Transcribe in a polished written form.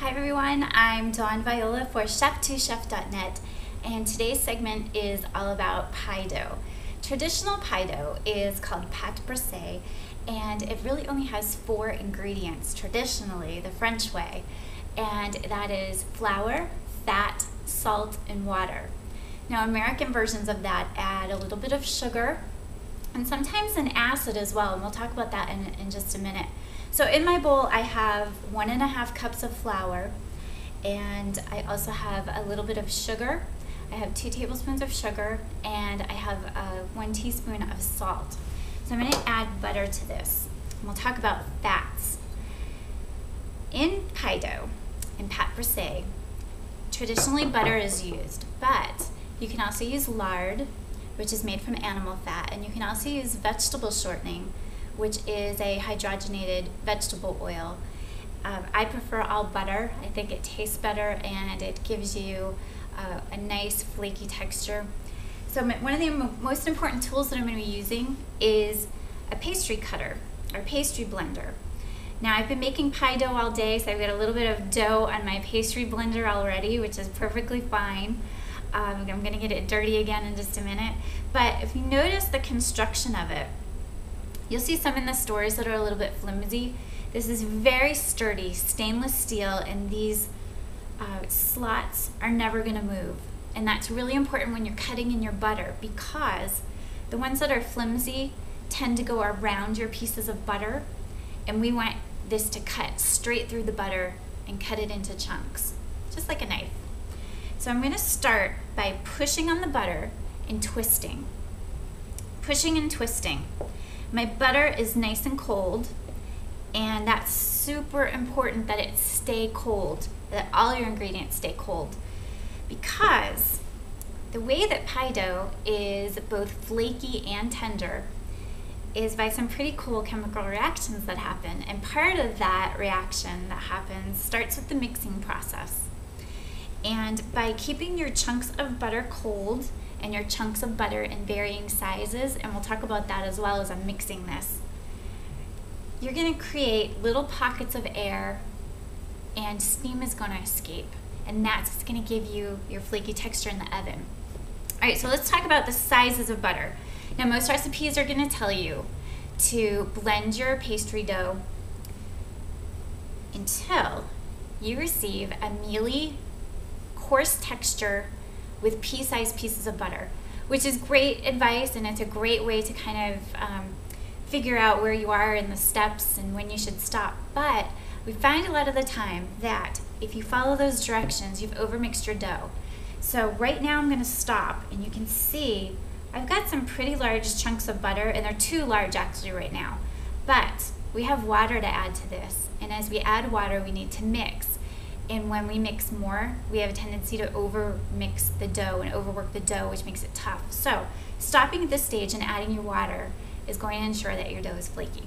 Hi everyone, I'm Dawn Viola for chef2chef.net, and today's segment is all about pie dough. Traditional pie dough is called Pâte Brisée, and it really only has 4 ingredients traditionally, the French way, and that is flour, fat, salt, and water. Now American versions of that add a little bit of sugar and sometimes an acid as well, and we'll talk about that in just a minute. So in my bowl I have 1.5 cups of flour, and I also have a little bit of sugar. I have 2 tablespoons of sugar, and I have 1 teaspoon of salt. So I'm going to add butter to this, and we'll talk about fats. In pie dough, in Pâte Brisée, traditionally butter is used, but you can also use lard, which is made from animal fat, and you can also use vegetable shortening, which is a hydrogenated vegetable oil. I prefer all butter. I think it tastes better and it gives you a nice flaky texture. So one of the most important tools that I'm going to be using is a pastry cutter or pastry blender. Now I've been making pie dough all day, so I've got a little bit of dough on my pastry blender already, which is perfectly fine. I'm going to get it dirty again in just a minute. But if you notice the construction of it, you'll see some in the stores that are a little bit flimsy. This is very sturdy, stainless steel, and these slots are never going to move. And that's really important when you're cutting in your butter, because the ones that are flimsy tend to go around your pieces of butter, and we want this to cut straight through the butter and cut it into chunks, just like a knife. So I'm going to start by pushing on the butter and twisting. Pushing and twisting. My butter is nice and cold, and that's super important that it stay cold, that all your ingredients stay cold, because the way that pie dough is both flaky and tender is by some pretty cool chemical reactions that happen, and part of that reaction that happens starts with the mixing process. And by keeping your chunks of butter cold and your chunks of butter in varying sizes, and we'll talk about that as well as I'm mixing this, you're going to create little pockets of air and steam is going to escape, and that's going to give you your flaky texture in the oven. Alright, so let's talk about the sizes of butter. Now most recipes are going to tell you to blend your pastry dough until you receive a mealy, coarse texture with pea-sized pieces of butter, which is great advice, and it's a great way to kind of figure out where you are in the steps and when you should stop. But we find a lot of the time that if you follow those directions, you've overmixed your dough. So right now I'm going to stop, and you can see I've got some pretty large chunks of butter, and they're too large actually right now. But we have water to add to this, and as we add water, we need to mix. And when we mix more, we have a tendency to over-mix the dough and overwork the dough, which makes it tough. So stopping at this stage and adding your water is going to ensure that your dough is flaky.